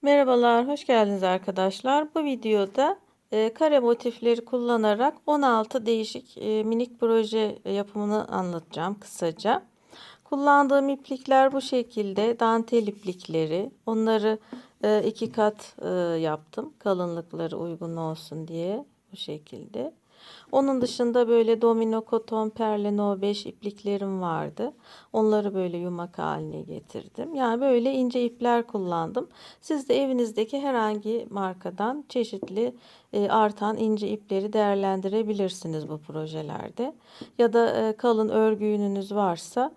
Merhabalar, hoş geldiniz arkadaşlar. Bu videoda kare motifleri kullanarak 16 değişik minik proje yapımını anlatacağım kısaca. Kullandığım iplikler bu şekilde dantel iplikleri. Onları iki kat yaptım. Kalınlıkları uygun olsun diye bu şekilde. Onun dışında böyle domino, koton, perle, no 5 ipliklerim vardı. Onları böyle yumak haline getirdim. Yani böyle ince ipler kullandım. Siz de evinizdeki herhangi markadan çeşitli artan ince ipleri değerlendirebilirsiniz bu projelerde. Ya da kalın örgü yününüz varsa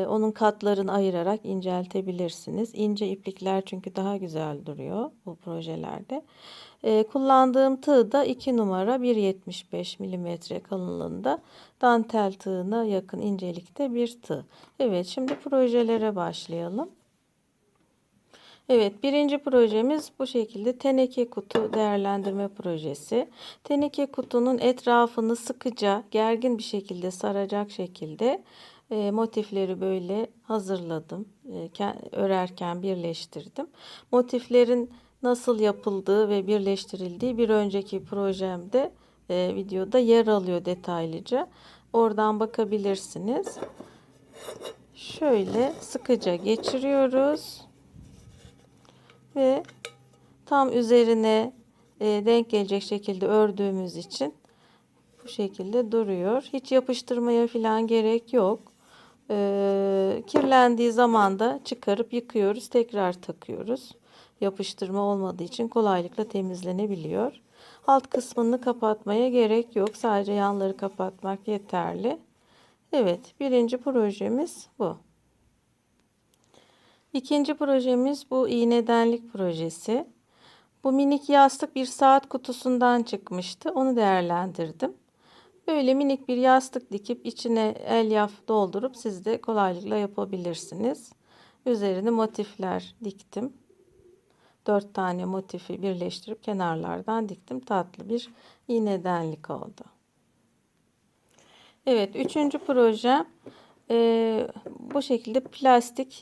onun katlarını ayırarak inceltebilirsiniz. İnce iplikler çünkü daha güzel duruyor bu projelerde. Kullandığım tığ da 2 numara 1,75 milimetre kalınlığında dantel tığına yakın incelikte bir tığ. Evet, şimdi projelere başlayalım. Evet, birinci projemiz bu şekilde teneke kutu değerlendirme projesi. Teneke kutunun etrafını sıkıca gergin bir şekilde saracak şekilde motifleri böyle hazırladım. Örerken birleştirdim. Motiflerin nasıl yapıldığı ve birleştirildiği bir önceki projemde videoda yer alıyor detaylıca. Oradan bakabilirsiniz. Şöyle sıkıca geçiriyoruz ve tam üzerine denk gelecek şekilde ördüğümüz için bu şekilde duruyor. Hiç yapıştırmaya falan gerek yok. Kirlendiği zaman da çıkarıp yıkıyoruz, tekrar takıyoruz. Yapıştırma olmadığı için kolaylıkla temizlenebiliyor. Alt kısmını kapatmaya gerek yok. Sadece yanları kapatmak yeterli. Evet, birinci projemiz bu. İkinci projemiz bu iğnedenlik projesi. Bu minik yastık bir saat kutusundan çıkmıştı. Onu değerlendirdim. Böyle minik bir yastık dikip içine elyaf doldurup siz de kolaylıkla yapabilirsiniz. Üzerine motifler diktim. 4 tane motifi birleştirip kenarlardan diktim. Tatlı bir iğnedenlik oldu. Evet, üçüncü proje bu şekilde plastik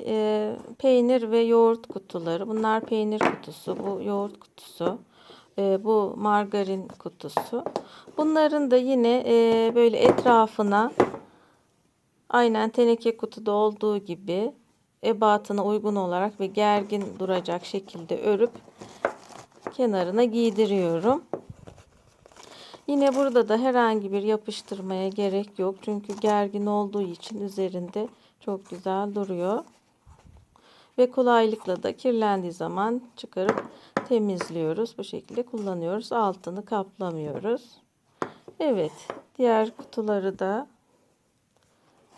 peynir ve yoğurt kutuları. Bunlar peynir kutusu, bu yoğurt kutusu, bu margarin kutusu. Bunların da yine böyle etrafına aynen teneke kutuda olduğu gibi ebatına uygun olarak ve gergin duracak şekilde örüp kenarına giydiriyorum. Yine burada da herhangi bir yapıştırmaya gerek yok. Çünkü gergin olduğu için üzerinde çok güzel duruyor. Ve kolaylıkla da kirlendiği zaman çıkarıp temizliyoruz. Bu şekilde kullanıyoruz. Altını kaplamıyoruz. Evet, diğer kutuları da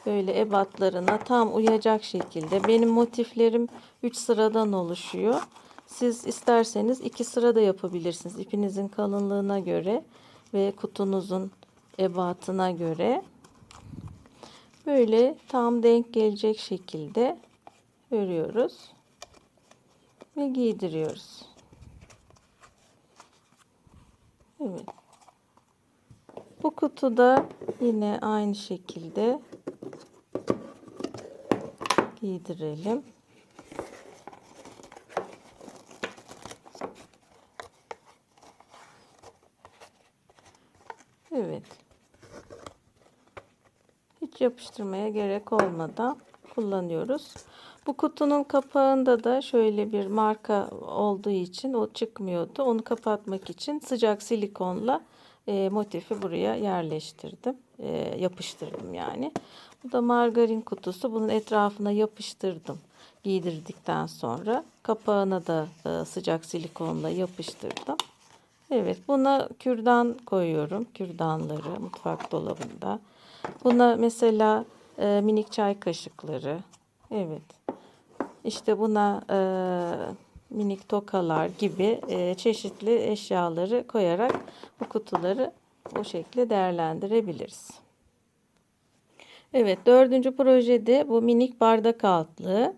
böyle ebatlarına tam uyacak şekilde. Benim motiflerim 3 sıradan oluşuyor. Siz isterseniz 2 sırada yapabilirsiniz. İpinizin kalınlığına göre ve kutunuzun ebatına göre. Böyle tam denk gelecek şekilde örüyoruz ve giydiriyoruz. Evet. Bu kutuda yine aynı şekilde giydirelim. Evet. Hiç yapıştırmaya gerek olmadan kullanıyoruz. Bu kutunun kapağında da şöyle bir marka olduğu için o çıkmıyordu. Onu kapatmak için sıcak silikonla motifi buraya yerleştirdim. Yapıştırdım yani. Bu da margarin kutusu. Bunun etrafına yapıştırdım. Giydirdikten sonra kapağına da sıcak silikonla yapıştırdım. Evet, buna kürdan koyuyorum. Kürdanları mutfak dolabında. Buna mesela minik çay kaşıkları. Evet. İşte buna minik tokalar gibi çeşitli eşyaları koyarak bu kutuları bu şekilde değerlendirebiliriz. Evet, dördüncü projede bu minik bardak altlığı.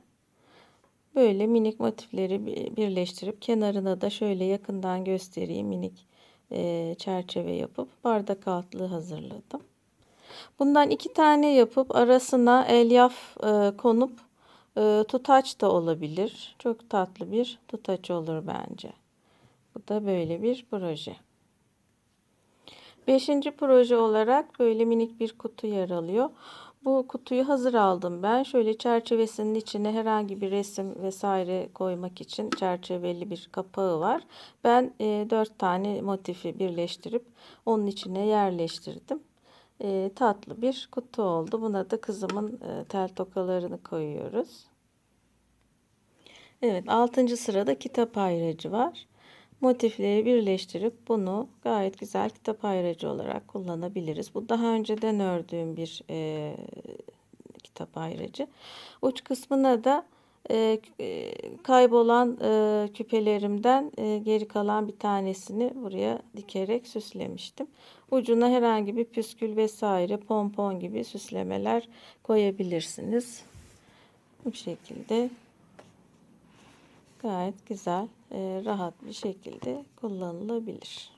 Böyle minik motifleri birleştirip kenarına da şöyle yakından göstereyim, minik çerçeve yapıp bardak altlığı hazırladım. Bundan 2 tane yapıp arasına elyaf konup Tutaç da olabilir. Çok tatlı bir tutaç olur bence. Bu da böyle bir proje. Beşinci proje olarak böyle minik bir kutu yer alıyor. Bu kutuyu hazır aldım ben. Şöyle çerçevesinin içine herhangi bir resim vesaire koymak için çerçeveli bir kapağı var. Ben 4 tane motifi birleştirip onun içine yerleştirdim. Tatlı bir kutu oldu. Buna da kızımın tel tokalarını koyuyoruz. Evet, 6. sırada kitap ayracı var. Motifleri birleştirip bunu gayet güzel kitap ayracı olarak kullanabiliriz. Bu daha önceden ördüğüm bir kitap ayracı. Uç kısmına da kaybolan küpelerimden geri kalan bir tanesini buraya dikerek süslemiştim. Ucuna herhangi bir püskül vesaire, pompon gibi süslemeler koyabilirsiniz. Bu şekilde gayet güzel, rahat bir şekilde kullanılabilir.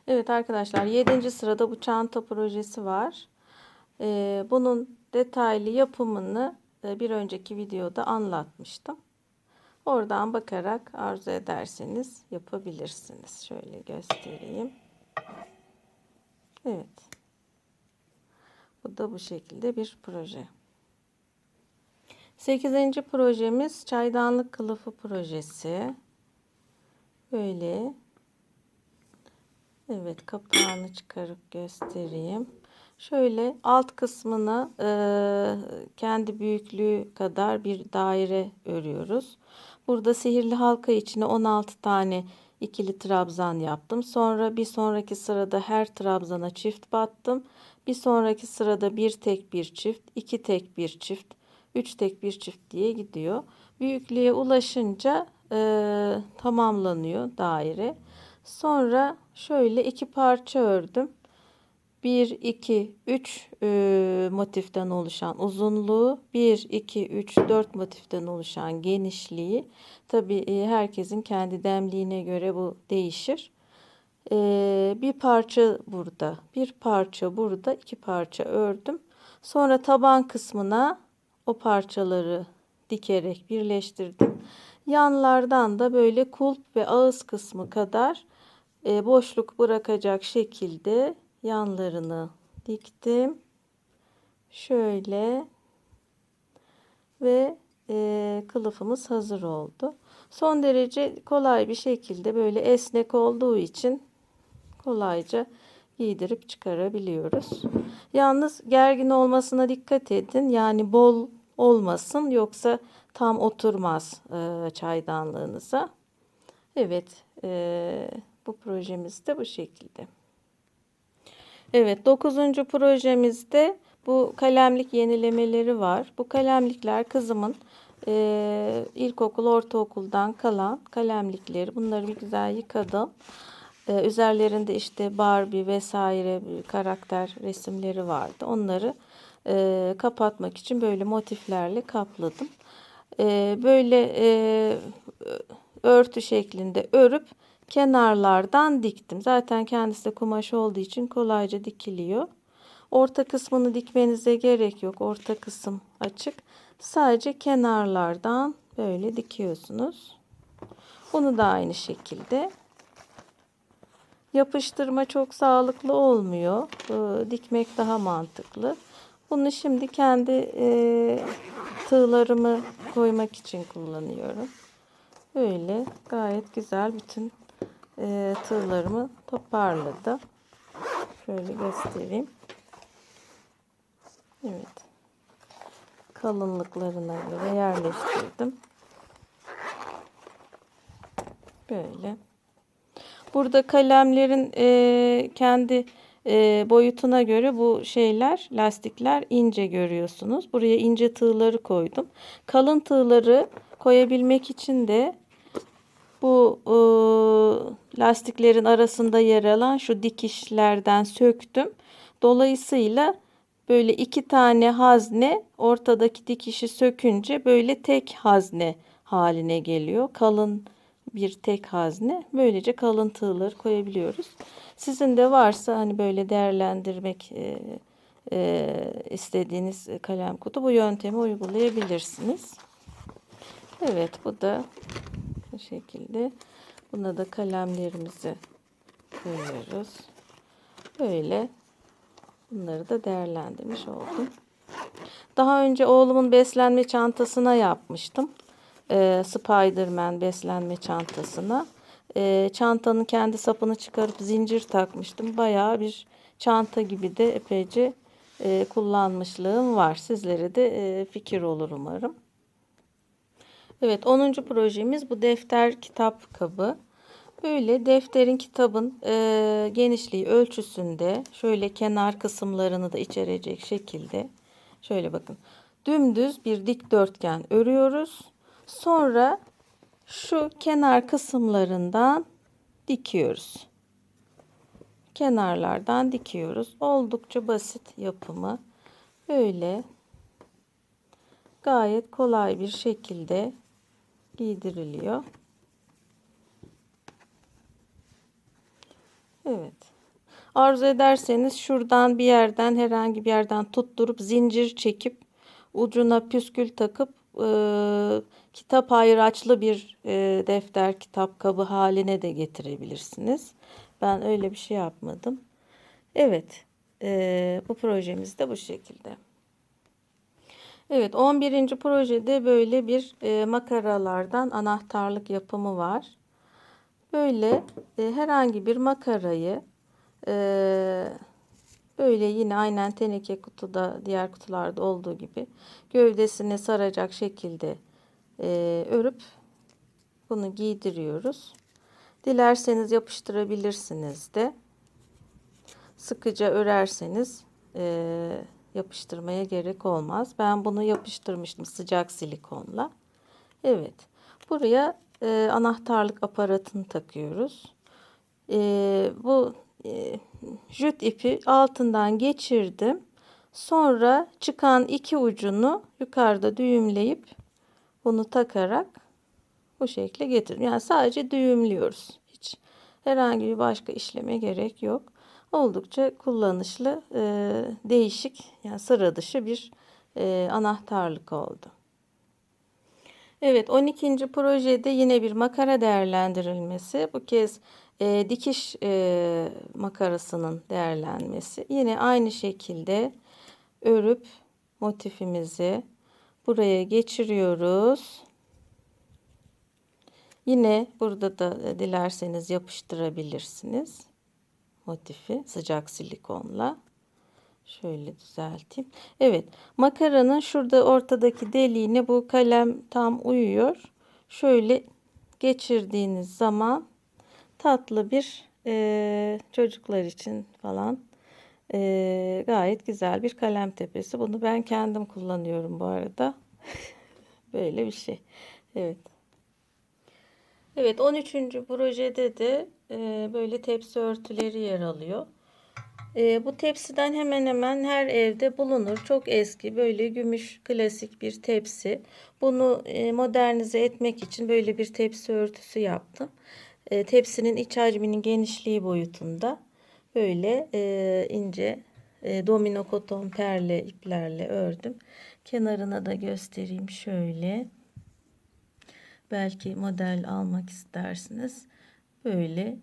Evet arkadaşlar, 7. sırada bu çanta projesi var. Bunun detaylı yapımını bir önceki videoda anlatmıştım. Oradan bakarak arzu ederseniz yapabilirsiniz. Şöyle göstereyim. Evet. Bu da bu şekilde bir proje. 8. projemiz çaydanlık kılıfı projesi. Böyle. Evet, kapağını çıkarıp göstereyim. Şöyle alt kısmına kendi büyüklüğü kadar bir daire örüyoruz. Burada sihirli halka içine 16 tane ikili trabzan yaptım. Sonra bir sonraki sırada her trabzana çift battım. Bir sonraki sırada bir tek bir çift, iki tek bir çift, üç tek bir çift diye gidiyor. Büyüklüğe ulaşınca tamamlanıyor daire. Sonra şöyle iki parça ördüm. 1, 2, 3 motiften oluşan uzunluğu, 1, 2, 3, 4 motiften oluşan genişliği. Tabii herkesin kendi demliğine göre bu değişir. Bir parça burada, bir parça burada, iki parça ördüm. Sonra taban kısmına o parçaları dikerek birleştirdim. Yanlardan da böyle kulp ve ağız kısmı kadar boşluk bırakacak şekilde yanlarını diktim. Şöyle ve kılıfımız hazır oldu. Son derece kolay bir şekilde böyle esnek olduğu için kolayca giydirip çıkarabiliyoruz. Yalnız gergin olmasına dikkat edin. Yani bol olmasın, yoksa tam oturmaz çaydanlığınıza. Evet, bu projemiz de bu şekilde. Evet, 9. projemizde bu kalemlik yenilemeleri var. Bu kalemlikler kızımın ilkokul, ortaokuldan kalan kalemlikleri. Bunları bir güzel yıkadım. Üzerlerinde işte Barbie vesaire karakter resimleri vardı. Onları kapatmak için böyle motiflerle kapladım. Böyle örtü şeklinde örüp kenarlardan diktim. Zaten kendisi de kumaş olduğu için kolayca dikiliyor. Orta kısmını dikmenize gerek yok. Orta kısım açık. Sadece kenarlardan böyle dikiyorsunuz. Bunu da aynı şekilde. Yapıştırma çok sağlıklı olmuyor. Dikmek daha mantıklı. Bunu şimdi kendi tığlarımı koymak için kullanıyorum. Böyle gayet güzel bütün tığlarımı toparladım. Şöyle göstereyim. Evet. Kalınlıklarına göre yerleştirdim. Böyle. Burada kalemlerin kendi boyutuna göre bu şeyler, lastikler ince görüyorsunuz. Buraya ince tığları koydum. Kalın tığları koyabilmek için de bu lastiklerin arasında yer alan şu dikişlerden söktüm. Dolayısıyla böyle iki tane hazne ortadaki dikişi sökünce böyle tek hazne haline geliyor. Kalın bir tek hazne. Böylece kalın tığları koyabiliyoruz. Sizin de varsa hani böyle değerlendirmek istediğiniz kalem kutu, bu yöntemi uygulayabilirsiniz. Evet, bu da bu şekilde. Buna da kalemlerimizi koyuyoruz. Böyle bunları da değerlendirmiş oldum. Daha önce oğlumun beslenme çantasına yapmıştım. Spiderman beslenme çantasına. Çantanın kendi sapını çıkarıp zincir takmıştım. Bayağı bir çanta gibi de epeyce kullanmışlığım var. Sizlere de fikir olur umarım. Evet, 10. projemiz bu defter kitap kabı. Böyle defterin, kitabın genişliği ölçüsünde şöyle kenar kısımlarını da içerecek şekilde şöyle bakın. Dümdüz bir dikdörtgen örüyoruz. Sonra şu kenar kısımlarından dikiyoruz. Kenarlardan dikiyoruz. Oldukça basit yapımı. Böyle gayet kolay bir şekilde giydiriliyor. Evet. Arzu ederseniz şuradan bir yerden, herhangi bir yerden tutturup zincir çekip ucuna püskül takıp kitap ayraçlı bir defter kitap kabı haline de getirebilirsiniz. Ben öyle bir şey yapmadım. Evet. Bu projemiz de bu şekilde. Evet, 11. projede böyle bir makaralardan anahtarlık yapımı var. Böyle herhangi bir makarayı böyle yine aynen teneke kutuda, diğer kutularda olduğu gibi gövdesini saracak şekilde örüp bunu giydiriyoruz. Dilerseniz yapıştırabilirsiniz de. Sıkıca örerseniz yapıştırmaya gerek olmaz. Ben bunu yapıştırmıştım sıcak silikonla. Evet. Buraya anahtarlık aparatını takıyoruz. Bu jüt ipi altından geçirdim. Sonra çıkan iki ucunu yukarıda düğümleyip bunu takarak bu şekle getirdim. Yani sadece düğümlüyoruz. Hiç herhangi bir başka işleme gerek yok. Oldukça kullanışlı, değişik, yani sıra dışı bir anahtarlık oldu. Evet, 12. projede yine bir makara değerlendirilmesi. Bu kez dikiş makarasının değerlenmesi. Yine aynı şekilde örüp motifimizi buraya geçiriyoruz. Yine burada da dilerseniz yapıştırabilirsiniz motifi sıcak silikonla. Şöyle düzelteyim. Evet, makaranın şurada ortadaki deliğine bu kalem tam uyuyor. Şöyle geçirdiğiniz zaman tatlı bir çocuklar için falan gayet güzel bir kalem tepesi. Bunu ben kendim kullanıyorum bu arada. Böyle bir şey. Evet. Evet, 13. projede de böyle tepsi örtüleri yer alıyor. Bu tepsiden hemen hemen her evde bulunur. Çok eski böyle gümüş klasik bir tepsi. Bunu modernize etmek için böyle bir tepsi örtüsü yaptım. Tepsinin iç hacminin genişliği boyutunda böyle ince domino koton perle iplerle ördüm. Kenarına da göstereyim şöyle. Belki model almak istersiniz. Böyle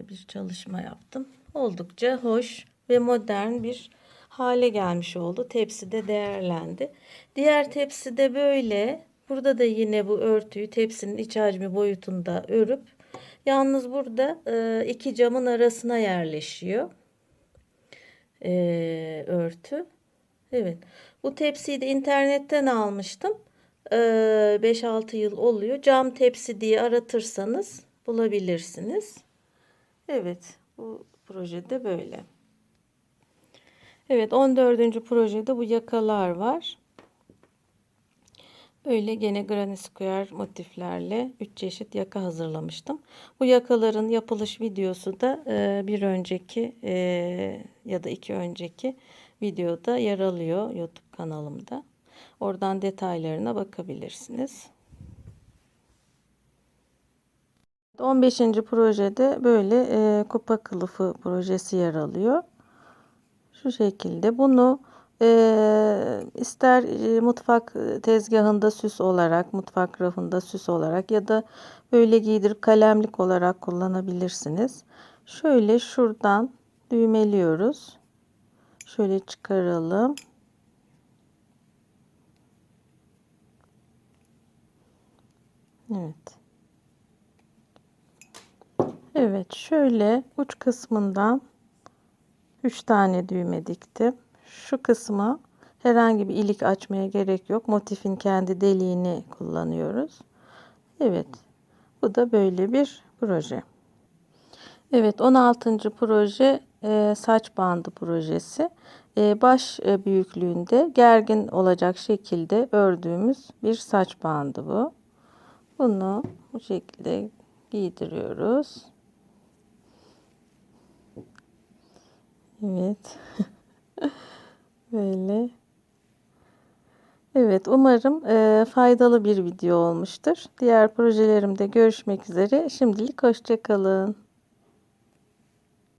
bir çalışma yaptım. Oldukça hoş ve modern bir hale gelmiş oldu. Tepsi de değerlendi. Diğer tepsi de böyle. Burada da yine bu örtüyü tepsinin iç hacmi boyutunda örüp yalnız burada iki camın arasına yerleşiyor örtü. Evet. Bu tepsiyi de internetten almıştım. 5-6 yıl oluyor. Cam tepsi diye aratırsanız bulabilirsiniz. Evet, bu projede böyle. Evet, 14. projede bu yakalar var. Böyle gene Granny Square motiflerle 3 çeşit yaka hazırlamıştım. Bu yakaların yapılış videosu da bir önceki ya da iki önceki videoda yer alıyor YouTube kanalımda. Oradan detaylarına bakabilirsiniz. 15. projede böyle kupa kılıfı projesi yer alıyor. Şu şekilde bunu ister mutfak tezgahında süs olarak, mutfak rafında süs olarak ya da böyle giydirip kalemlik olarak kullanabilirsiniz. Şöyle şuradan düğmeliyoruz. Şöyle çıkaralım. Evet. Evet, şöyle uç kısmından 3 tane düğme diktim. Şu kısma herhangi bir ilik açmaya gerek yok. Motifin kendi deliğini kullanıyoruz. Evet. Bu da böyle bir proje. Evet, 16. proje saç bandı projesi. Baş büyüklüğünde gergin olacak şekilde ördüğümüz bir saç bandı bu. Bunu bu şekilde giydiriyoruz. Evet. Böyle. Evet, umarım faydalı bir video olmuştur. Diğer projelerimde görüşmek üzere. Şimdilik hoşça kalın.